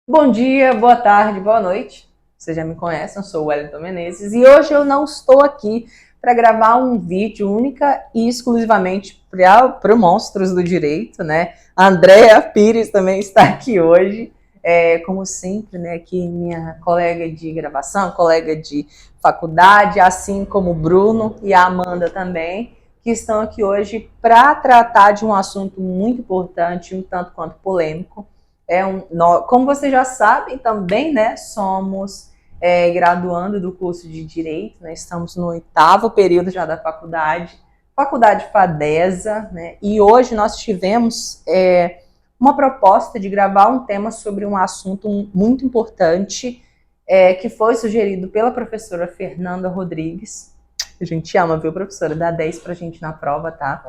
Bom dia, boa tarde, boa noite. Vocês já me conhecem, eu sou o Wellington Menezes e hoje eu não estou aqui para gravar um vídeo única e exclusivamente para o Monstros do Direito, né? A Andrea Pires também está aqui hoje, como sempre, né? Aqui minha colega de gravação, colega de faculdade, assim como o Bruno e a Amanda também, que estão aqui hoje para tratar de um assunto muito importante, um tanto quanto polêmico. Como vocês já sabem também, né, somos graduando do curso de Direito, né, estamos no 8º período já da faculdade FADESA, né, e hoje nós tivemos uma proposta de gravar um tema sobre um assunto muito importante, que foi sugerido pela professora Fernanda Rodrigues. A gente ama, viu, professora? Dá 10 pra gente na prova, tá?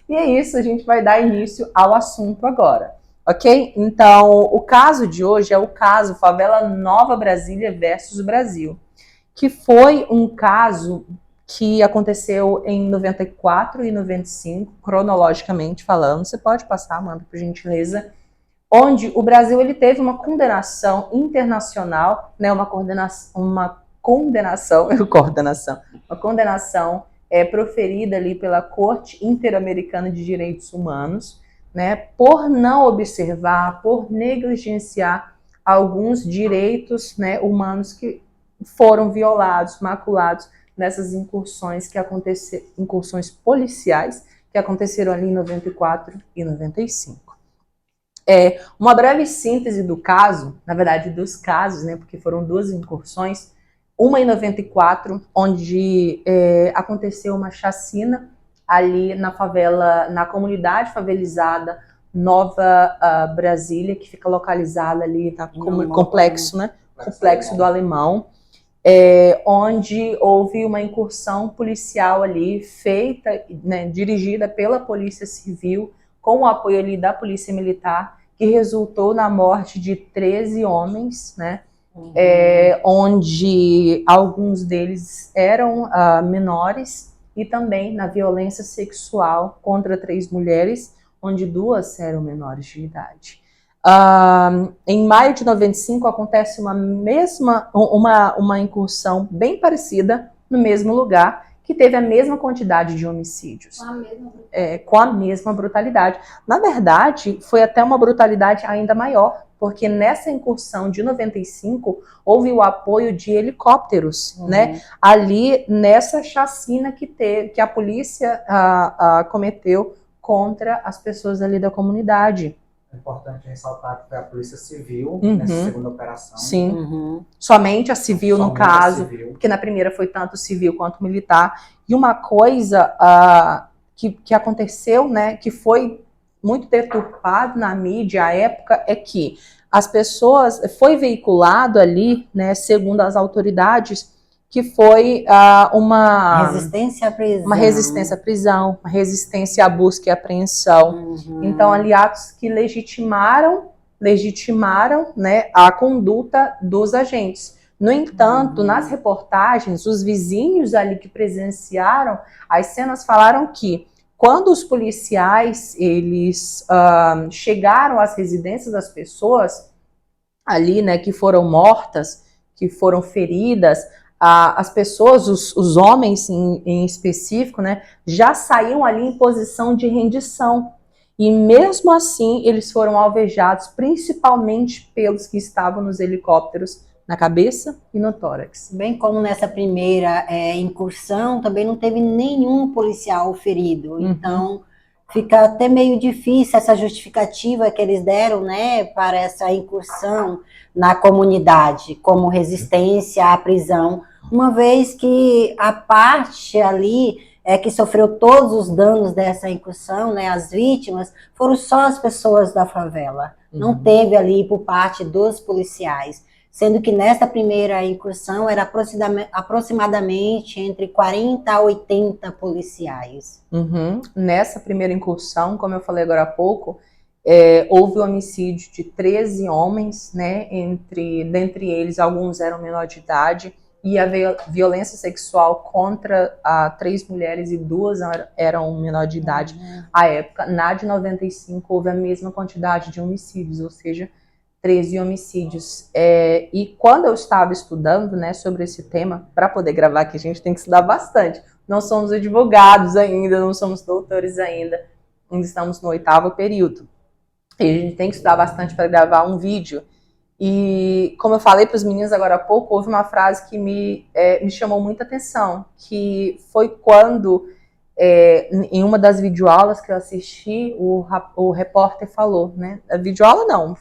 E é isso, a gente vai dar início ao assunto agora, ok? Então, o caso de hoje é o caso Favela Nova Brasília versus Brasil, que foi um caso que aconteceu em 94 e 95, cronologicamente falando. Você pode passar, Amanda, por gentileza? Onde o Brasil ele teve uma condenação internacional, né, uma condenação proferida ali pela Corte Interamericana de Direitos Humanos, né, por não observar, por negligenciar alguns direitos, né, humanos que foram violados, maculados nessas incursões incursões policiais que aconteceram ali em 94 e 95. Uma breve síntese do caso, na verdade dos casos, né, porque foram duas incursões, uma em 94, onde aconteceu uma chacina ali na favela, na comunidade favelizada Nova Brasília, que fica localizada ali no complexo, né, complexo do Alemão, onde houve uma incursão policial ali feita, né, dirigida pela Polícia Civil, com o apoio ali da Polícia Militar, que resultou na morte de 13 homens, né? Onde alguns deles eram menores, e também na violência sexual contra 3 mulheres, onde 2 eram menores de idade. Em maio de 95 acontece uma incursão bem parecida no mesmo lugar, que teve a mesma quantidade de homicídios. Com a mesma brutalidade. Na verdade, foi até uma brutalidade ainda maior, porque nessa incursão de 95 houve o apoio de helicópteros, né? Ali nessa chacina que a polícia cometeu contra as pessoas ali da comunidade. É importante ressaltar que foi a Polícia Civil nessa segunda operação. Sim, somente a civil no caso, porque na primeira foi tanto civil quanto militar. E uma coisa que aconteceu, né, que foi muito deturpado na mídia à época, é que as pessoas, foi veiculado ali, né, segundo as autoridades, que foi uma resistência à prisão, uma resistência à busca e apreensão. Então, ali atos que legitimaram, né, a conduta dos agentes. No entanto, nas reportagens, os vizinhos ali que presenciaram as cenas falaram que quando os policiais eles chegaram às residências das pessoas ali, né, que foram mortas, que foram feridas, as pessoas, os homens em específico, né, já saíam ali em posição de rendição. E mesmo assim, eles foram alvejados, principalmente pelos que estavam nos helicópteros, na cabeça e no tórax. Bem como nessa primeira incursão, também não teve nenhum policial ferido. Então, fica até meio difícil essa justificativa que eles deram, né, para essa incursão na comunidade, como resistência à prisão, uma vez que a parte ali que sofreu todos os danos dessa incursão, né, as vítimas, foram só as pessoas da favela. Não teve ali por parte dos policiais. Sendo que nesta primeira incursão era aproximadamente entre 40 a 80 policiais. Nessa primeira incursão, como eu falei agora há pouco, houve o homicídio de 13 homens, né? Dentre eles, alguns eram menor de idade, e a violência sexual contra 3 mulheres e 2 eram menor de idade à época. Na de 95 houve a mesma quantidade de homicídios, ou seja, 13 homicídios. E quando eu estava estudando, né, sobre esse tema, para poder gravar aqui, a gente tem que estudar bastante. Não somos advogados ainda, não somos doutores ainda estamos no 8º período. E a gente tem que estudar bastante para gravar um vídeo. E como eu falei para os meninos agora há pouco, houve uma frase que me chamou muita atenção, que foi quando, em uma das videoaulas que eu assisti, o repórter falou, né? A videoaula não,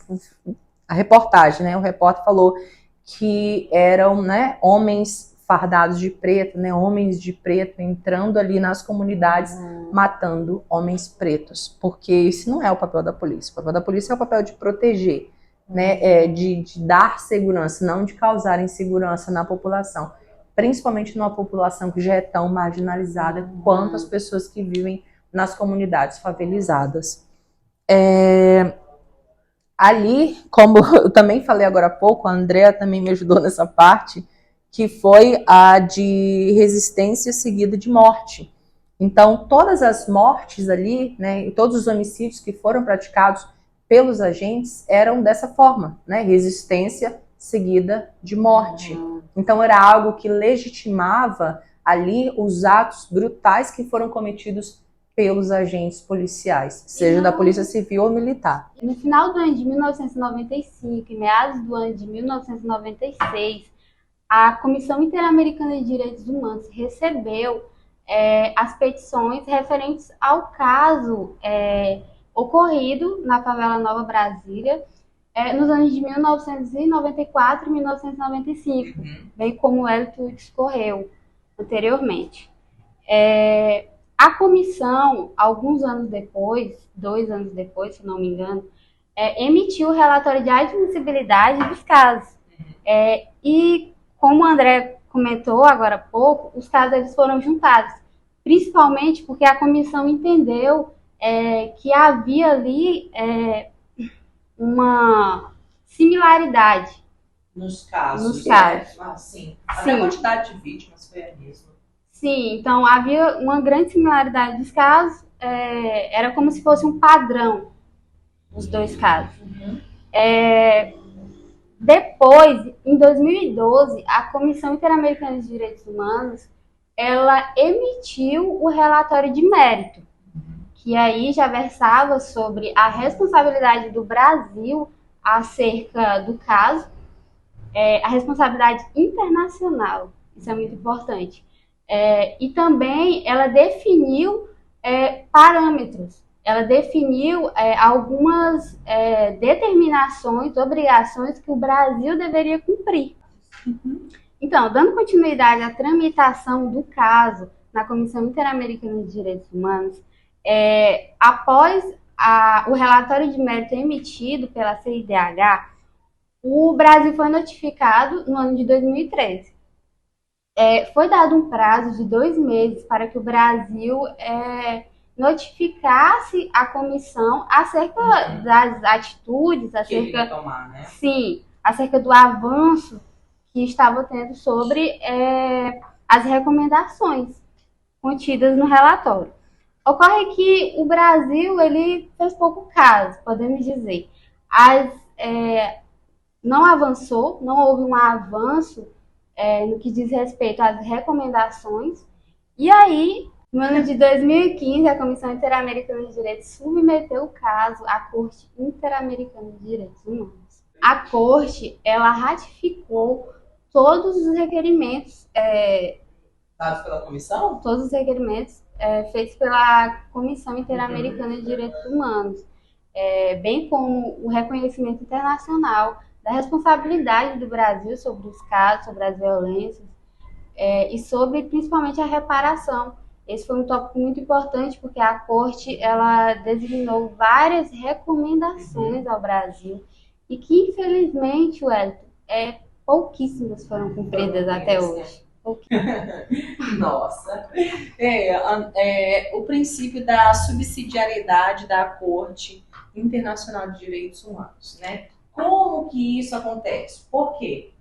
a reportagem, né? O repórter falou que eram, né, homens fardados de preto, né, homens de preto entrando ali nas comunidades, matando homens pretos, porque esse não é o papel da polícia. O papel da polícia é o papel de proteger, né, de dar segurança, não de causar insegurança na população, principalmente numa população que já é tão marginalizada quanto as pessoas que vivem nas comunidades favelizadas. Ali, como eu também falei agora há pouco, a Andrea também me ajudou nessa parte, que foi a de resistência seguida de morte. Então, todas as mortes ali, né, e todos os homicídios que foram praticados pelos agentes eram dessa forma, né, resistência seguida de morte. Então, era algo que legitimava ali os atos brutais que foram cometidos pelos agentes policiais, seja da Polícia Civil ou Militar. No final do ano de 1995 e meados do ano de 1996, a Comissão Interamericana de Direitos Humanos recebeu as petições referentes ao caso ocorrido na favela Nova Brasília nos anos de 1994 e 1995, bem como o Hélito discorreu anteriormente. A comissão, alguns anos depois, 2 anos depois, se não me engano, emitiu o relatório de admissibilidade dos casos. E, como o André comentou agora há pouco, os casos eles foram juntados, principalmente porque a comissão entendeu que havia ali uma similaridade nos casos. Sim. A quantidade de vítimas foi a mesma. Sim, então havia uma grande similaridade dos casos, era como se fosse um padrão os 2 casos. Depois, em 2012, a Comissão Interamericana de Direitos Humanos, ela emitiu o relatório de mérito, que aí já versava sobre a responsabilidade do Brasil acerca do caso, a responsabilidade internacional, isso é muito importante. E também ela definiu parâmetros, ela definiu algumas determinações, obrigações que o Brasil deveria cumprir. Então, dando continuidade à tramitação do caso na Comissão Interamericana de Direitos Humanos, após o relatório de mérito emitido pela CIDH, o Brasil foi notificado no ano de 2013. Foi dado um prazo de 2 meses para que o Brasil notificasse a comissão acerca das atitudes, acerca, tomar, né? Sim, acerca do avanço que estava tendo sobre as recomendações contidas no relatório. Ocorre que o Brasil ele fez pouco caso, podemos dizer. Não avançou, não houve um avanço no que diz respeito às recomendações. E aí, no ano de 2015, a Comissão Interamericana de Direitos submeteu o caso à Corte Interamericana de Direitos Humanos. A Corte, ela ratificou todos os requerimentos dados pela comissão? Todos os requerimentos feitos pela Comissão Interamericana de Direitos Humanos, bem como o reconhecimento internacional da responsabilidade do Brasil sobre os casos, sobre as violências e sobre principalmente a reparação. Esse foi um tópico muito importante porque a Corte ela designou várias recomendações ao Brasil e que infelizmente, Wellington, pouquíssimas foram cumpridas até hoje. Nossa. O princípio da subsidiariedade da Corte Internacional de Direitos Humanos, né? Como que isso acontece? Por quê?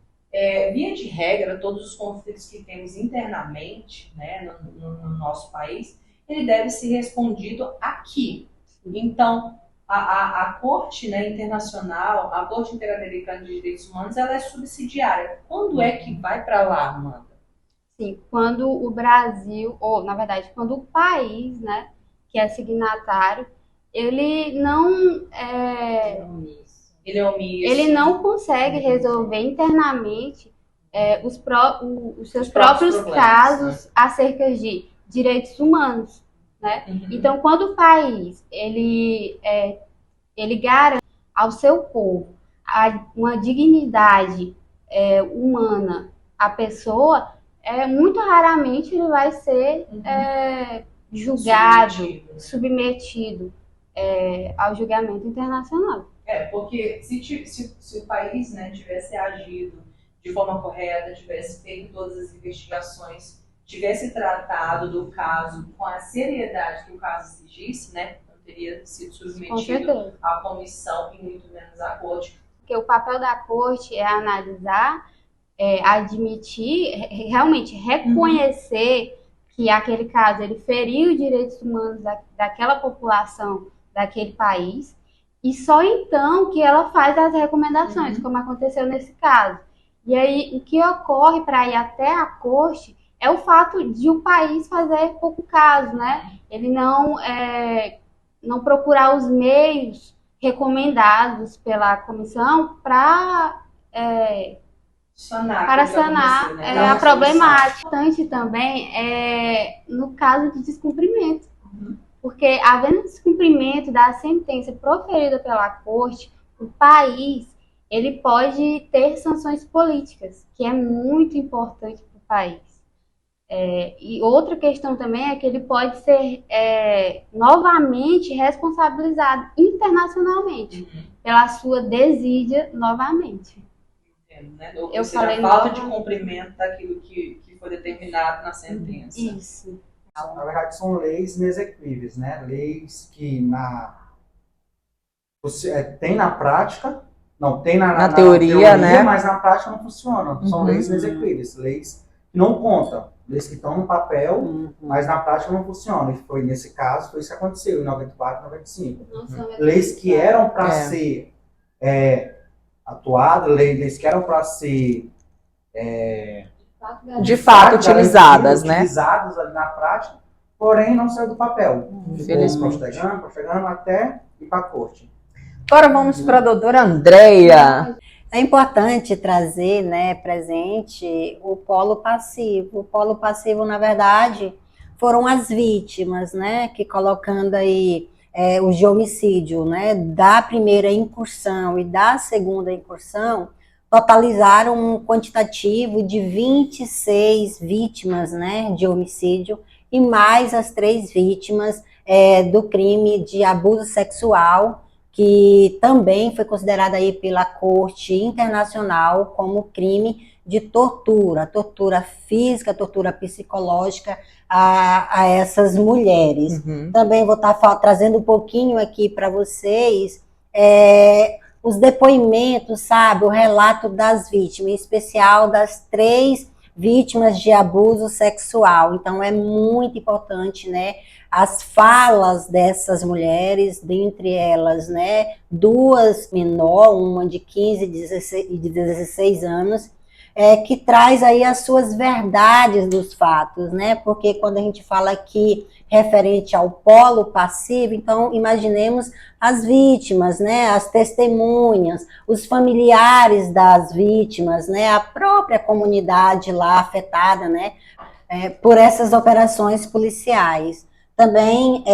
Via de regra, todos os conflitos que temos internamente, né, no nosso país, ele deve ser respondido aqui. Então, a Corte, né, internacional, a Corte Interamericana de Direitos Humanos, ela é subsidiária. Quando é que vai para lá, Amanda? Sim, quando o Brasil, ou na verdade, quando o país, né, que é signatário, ele não Ele é omisso. ele não consegue resolver internamente os seus próprios problemas, casos, né, acerca de direitos humanos, né? Então, quando o país ele garante ao seu povo uma dignidade humana, a pessoa, muito raramente ele vai ser julgado, submetido ao julgamento internacional. Porque se o país, né, tivesse agido de forma correta, tivesse feito todas as investigações, tivesse tratado do caso com a seriedade que o caso exigisse, né, não teria sido submetido à comissão e muito menos à corte. Porque o papel da corte é analisar, admitir, realmente reconhecer que aquele caso ele feriu os direitos humanos daquela população, daquele país, e só então que ela faz as recomendações, como aconteceu nesse caso. E aí, o que ocorre para ir até a corte é o fato de o país fazer pouco caso, né? Ele não procurar os meios recomendados pela comissão para sanar a problemática. Importante também no caso de descumprimento. Porque, havendo descumprimento da sentença proferida pela corte, o país ele pode ter sanções políticas, que é muito importante para o país. E outra questão também é que ele pode ser novamente responsabilizado internacionalmente pela sua desídia novamente. Né? Ou seja, a falta de cumprimento daquilo que foi determinado na sentença. Isso. Na verdade, são leis inexequíveis, né? Leis que tem na prática, não tem na teoria, né? Mas na prática não funcionam. São leis inexequíveis, leis que não contam, leis que estão no papel, mas na prática não funcionam. E foi nesse caso, foi isso que aconteceu em 94 e 95. Leis que eram para ser atuadas, leis que eram para ser de fato utilizadas, né? Utilizadas ali na prática, porém não saiu do papel. Infelizmente. Postergando até ir para a corte. Agora vamos para a doutora Andréia. É importante trazer, né, presente o polo passivo. O polo passivo, na verdade, foram as vítimas, né, que colocando aí os de homicídio, né, da primeira incursão e da segunda incursão, totalizaram um quantitativo de 26 vítimas, né, de homicídio e mais as 3 vítimas do crime de abuso sexual, que também foi considerada aí pela Corte Internacional como crime de tortura física, tortura psicológica a essas mulheres. Também vou estar trazendo um pouquinho aqui para vocês os depoimentos, sabe, o relato das vítimas, em especial das 3 vítimas de abuso sexual. Então é muito importante, né, as falas dessas mulheres, dentre elas, né, 2 menor, uma de 15 e de 16 anos, que traz aí as suas verdades dos fatos, né, porque quando a gente fala aqui referente ao polo passivo, então imaginemos as vítimas, né, as testemunhas, os familiares das vítimas, né, a própria comunidade lá afetada, né, por essas operações policiais. Também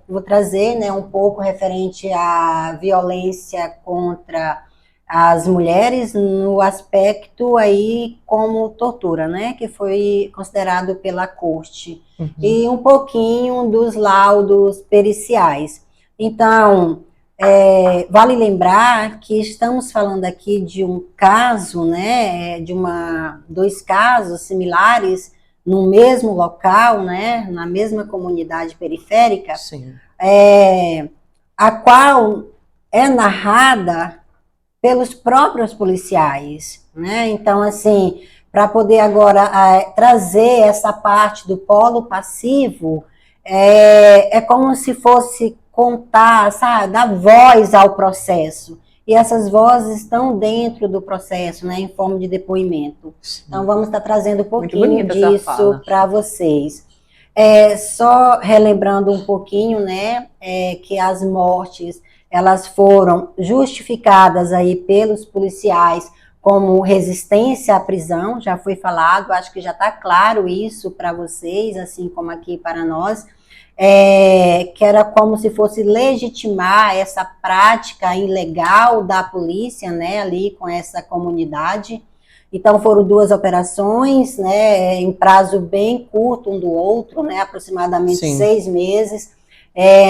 vou trazer, né, um pouco referente à violência contra as mulheres no aspecto aí como tortura, né, que foi considerado pela corte, e um pouquinho dos laudos periciais. Então, vale lembrar que estamos falando aqui de um caso, né, de 2 casos similares no mesmo local, né, na mesma comunidade periférica, a qual é narrada pelos próprios policiais, né? Então, assim, para poder agora trazer essa parte do polo passivo, é como se fosse contar, sabe, dar voz ao processo. E essas vozes estão dentro do processo, né, em forma de depoimento. Sim. Então, vamos estar trazendo um pouquinho disso para vocês. Só relembrando um pouquinho, né, que as mortes, elas foram justificadas aí pelos policiais como resistência à prisão, já foi falado, acho que já está claro isso para vocês, assim como aqui para nós, que era como se fosse legitimar essa prática ilegal da polícia, né, ali com essa comunidade. Então foram 2 operações, né, em prazo bem curto um do outro, né, aproximadamente Sim. 6 meses.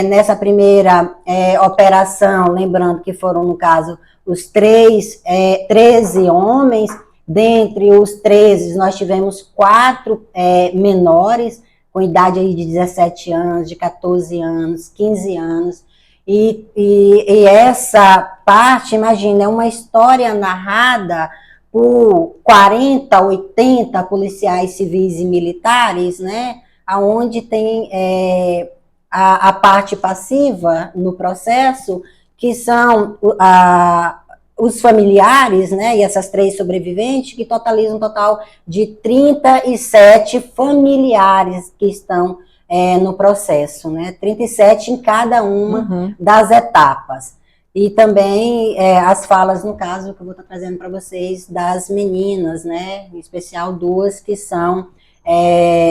Nessa primeira operação, lembrando que foram, no caso, os 13 homens, dentre os 13 nós tivemos 4 menores, com idade aí de 17 anos, de 14 anos, 15 anos, e essa parte, imagina, é uma história narrada por 40, 80 policiais civis e militares, né, onde tem a parte passiva no processo, que são os familiares, né, e essas 3 sobreviventes, que totalizam um total de 37 familiares que estão no processo, né, 37 em cada uma das etapas. E também as falas, no caso, que eu vou estar trazendo para vocês, das meninas, né, em especial 2 que são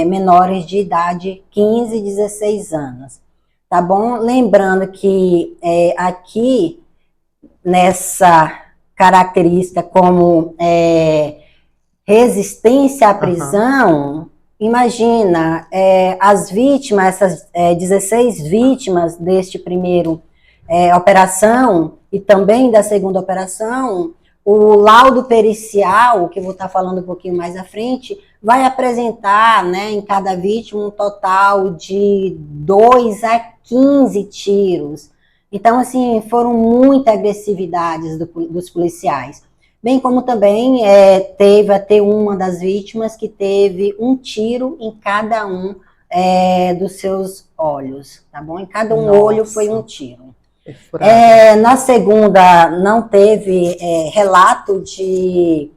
menores de idade, 15 e 16 anos. Tá bom? Lembrando que aqui, nessa característica como resistência à prisão, imagina, as vítimas, essas 16 vítimas deste primeiro operação e também da segunda operação, o laudo pericial, que eu vou estar falando um pouquinho mais à frente, vai apresentar, né, em cada vítima um total de 2 a 15 tiros. Então, assim, foram muitas agressividades dos policiais. Bem como também teve até uma das vítimas que teve um tiro em cada um dos seus olhos, tá bom? Em cada olho foi um tiro. Na segunda, não teve relato de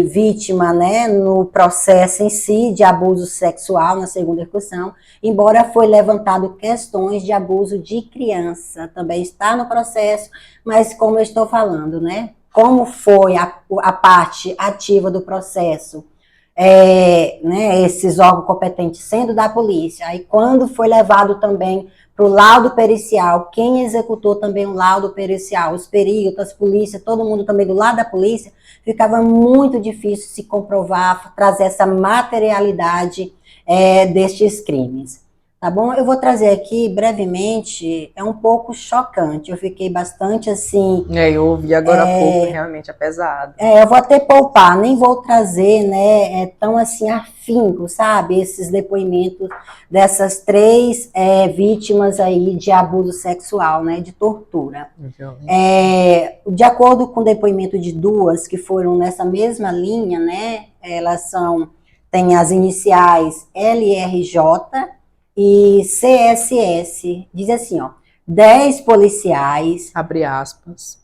vítima, né, no processo em si de abuso sexual na segunda execução, embora foi levantado questões de abuso de criança, também está no processo, mas como eu estou falando, né, como foi a parte ativa do processo, né, esses órgãos competentes sendo da polícia, aí quando foi levado também para o laudo pericial, quem executou também o laudo pericial, os peritos, as polícias, todo mundo também do lado da polícia, ficava muito difícil se comprovar, trazer essa materialidade destes crimes. Tá bom? Eu vou trazer aqui brevemente, é um pouco chocante, eu fiquei bastante assim... eu ouvi agora há pouco, realmente é pesado. Eu vou até poupar, nem vou trazer, né, tão assim afinco, sabe, esses depoimentos dessas 3 vítimas aí de abuso sexual, né, de tortura. De acordo com o depoimento de 2 que foram nessa mesma linha, né, elas têm as iniciais LRJ, e CSS, diz assim, ó, 10 policiais, abre aspas,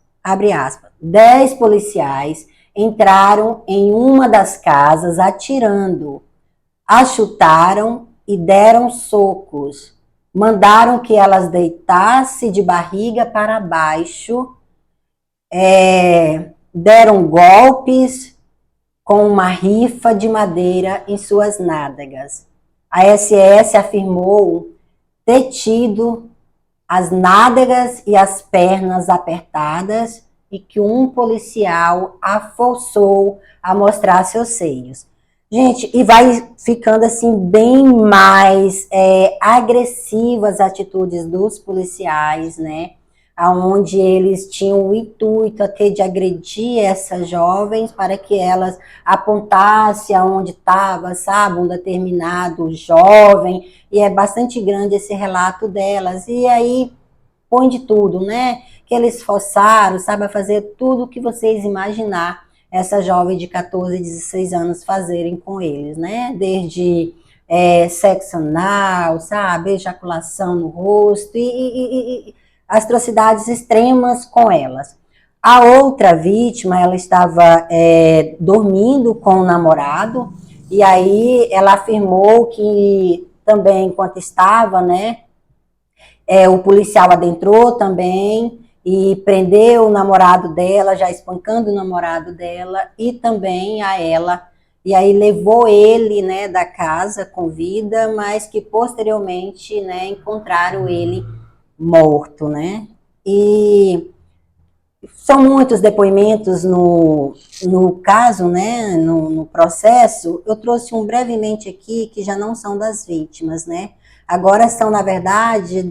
10 policiais entraram em uma das casas atirando, a chutaram e deram socos, mandaram que elas deitassem de barriga para baixo, deram golpes com uma rifa de madeira em suas nádegas. A SS afirmou ter tido as nádegas e as pernas apertadas e que um policial a forçou a mostrar seus seios. Gente, e vai ficando assim bem mais agressivas as atitudes dos policiais, né? Onde eles tinham o intuito até de agredir essas jovens para que elas apontassem aonde estava, sabe, um determinado jovem, e é bastante grande esse relato delas, e aí põe de tudo, né, que eles forçaram, sabe, a fazer tudo o que vocês imaginar essa jovem de 14, 16 anos fazerem com eles, né, desde sexo anal, sabe, ejaculação no rosto e atrocidades extremas com elas. A outra vítima, ela estava dormindo com o namorado e aí ela afirmou que também, enquanto estava, né, o policial adentrou também e prendeu o namorado dela, já espancando o namorado dela e também a ela. E aí levou ele, né, da casa com vida, mas que posteriormente, né, encontraram ele morto, né? E são muitos depoimentos no caso, né, no processo. Eu trouxe um brevemente aqui, que já não são das vítimas, né? Agora são, na verdade,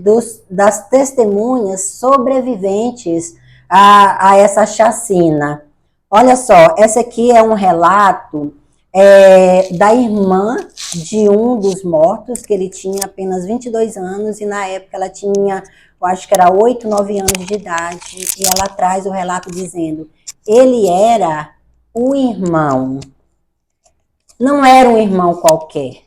das testemunhas sobreviventes a essa chacina. Olha só, essa aqui é um relato da irmã de um dos mortos, que ele tinha apenas 22 anos, e na época ela tinha, eu acho que era 8, 9 anos de idade, e ela traz o relato dizendo, ele era o irmão, não era um irmão qualquer,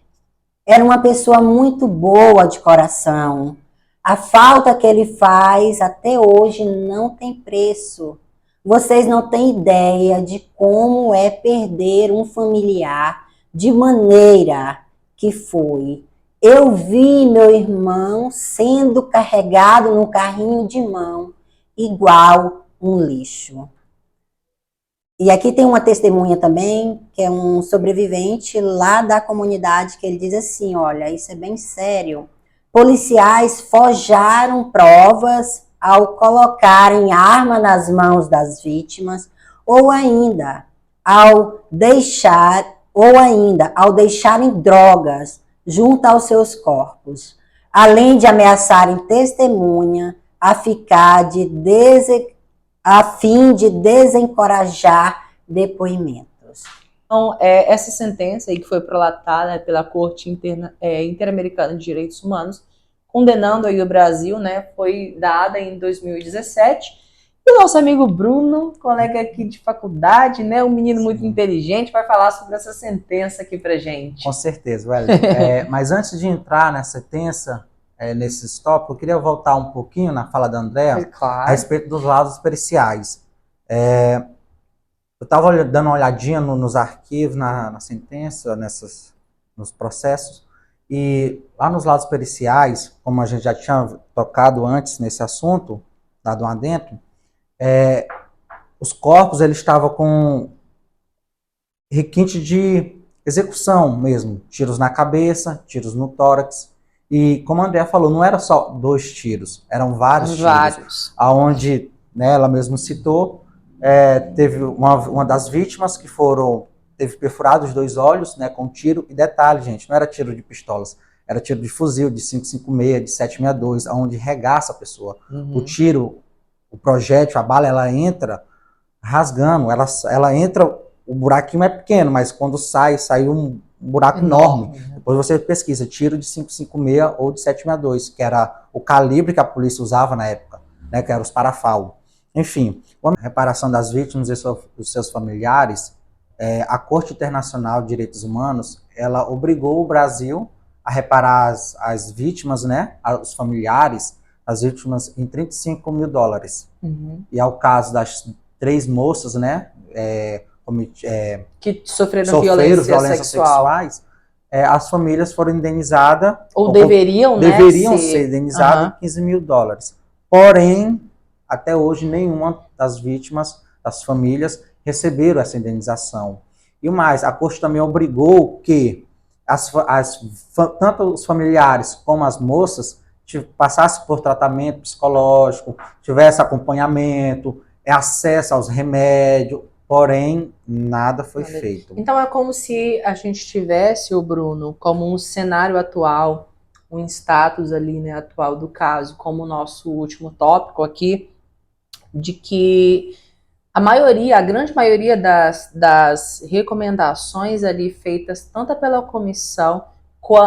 era uma pessoa muito boa de coração. A falta que ele faz até hoje não tem preço. Vocês não têm ideia de como é perder um familiar de maneira que foi. Eu vi meu irmão sendo carregado no carrinho de mão, igual um lixo. E aqui tem uma testemunha também, que é um sobrevivente lá da comunidade, que ele diz assim, olha, isso é bem sério. Policiais forjaram provas ao colocarem arma nas mãos das vítimas, ou ainda ao deixarem drogas junto aos seus corpos, além de ameaçarem testemunha a fim de desencorajar depoimentos. Então, essa sentença aí que foi prolatada pela Corte Interamericana de Direitos Humanos, condenando aí o Brasil, né, foi dada em 2017. E o nosso amigo Bruno, colega aqui de faculdade, né, um menino muito inteligente, vai falar sobre essa sentença aqui pra gente. Com certeza, Wellington. Mas antes de entrar nessa sentença, nesses tópicos, eu queria voltar um pouquinho na fala da Andréa, claro, a respeito dos laudos periciais. Eu estava dando uma olhadinha nos arquivos, na sentença, nos processos, e lá nos laudos periciais, como a gente já tinha tocado antes nesse assunto, dado um adentro, os corpos eles estavam com requinte de execução mesmo, tiros na cabeça, tiros no tórax, e como a Andréa falou, não era só 2 tiros, eram vários tiros, aonde, né, ela mesma citou, teve uma das vítimas que teve perfurado os 2 olhos, né, com tiro, e detalhe, gente, não era tiro de pistolas, era tiro de fuzil, de 5.56, de 7.62, onde regaça a pessoa. O tiro, o projétil, a bala, ela entra rasgando, ela entra, o buraquinho é pequeno, mas quando sai um buraco enorme. Depois você pesquisa, tiro de 5.56 ou de 7.62, que era o calibre que a polícia usava na época, né, que era os parafal. Enfim, a reparação das vítimas e dos seus familiares, a Corte Internacional de Direitos Humanos, ela obrigou o Brasil a reparar as vítimas, né, os familiares, as vítimas em $35 mil. E ao caso das 3 moças, né, que sofreram violências sexuais, as famílias foram indenizadas, ou deveriam ser indenizadas em $15 mil. Porém, até hoje, nenhuma das vítimas, das famílias, receberam essa indenização. E o mais, a Corte também obrigou que tanto os familiares como as moças passassem por tratamento psicológico, tivesse acompanhamento, acesso aos remédios, porém, nada foi feito. Então é como se a gente tivesse, o Bruno, como um cenário atual, um status ali, né, atual do caso, como o nosso último tópico aqui, de que a grande maioria das recomendações ali feitas tanto pela comissão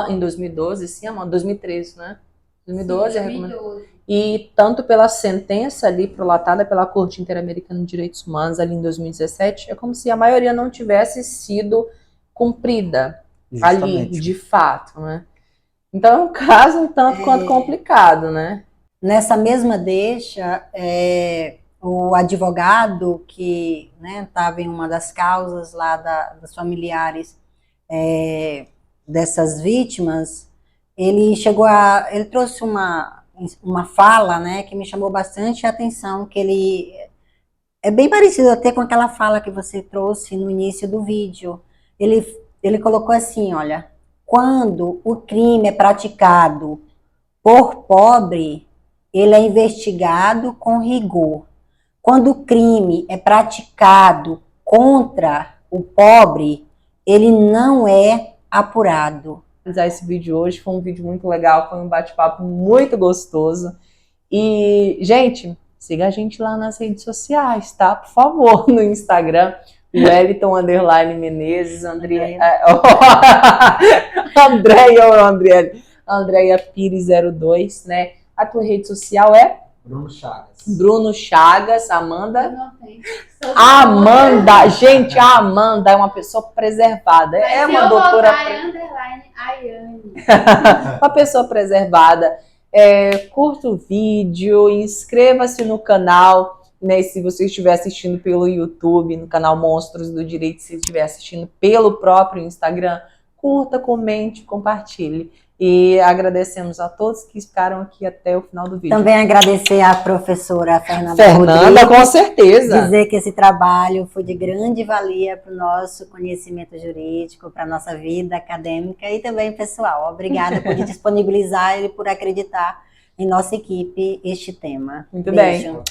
em 2012, sim, 2013, né? 2012, sim, 2012. E tanto pela sentença ali prolatada pela Corte Interamericana de Direitos Humanos ali em 2017, é como se a maioria não tivesse sido cumprida. ali, Justamente. de fato, né? Então é um caso um tanto quanto complicado, né? Nessa mesma deixa, o advogado que estava em uma das causas lá dos familiares dessas vítimas, ele trouxe uma fala, né, que me chamou bastante a atenção, que ele é bem parecido até com aquela fala que você trouxe no início do vídeo. Ele colocou assim, olha, quando o crime é praticado por pobre, ele é investigado com rigor. Quando o crime é praticado contra o pobre, ele não é apurado. Esse vídeo hoje foi um vídeo muito legal, foi um bate-papo muito gostoso. E, gente, siga a gente lá nas redes sociais, tá? Por favor, no Instagram, Wellington_Menezes, Andréia Pires 02, né? A tua rede social é? Bruno Chagas. Bruno Chagas, Amanda. Eu não tenho. Amanda, gente, a Amanda é uma pessoa preservada. Mas É se uma eu doutora. botar underline Ayane. Uma pessoa preservada. Curta o vídeo, inscreva-se no canal, né? Se você estiver assistindo pelo YouTube, no canal Monstros do Direito, se estiver assistindo pelo próprio Instagram, curta, comente, compartilhe. E agradecemos a todos que ficaram aqui até o final do vídeo. Também agradecer à professora Fernanda Fernanda, com certeza. Dizer que esse trabalho foi de grande valia para o nosso conhecimento jurídico, para a nossa vida acadêmica e também pessoal. Obrigada por disponibilizar e por acreditar em nossa equipe este tema. Muito Beijo. bem.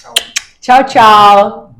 Tchau, tchau.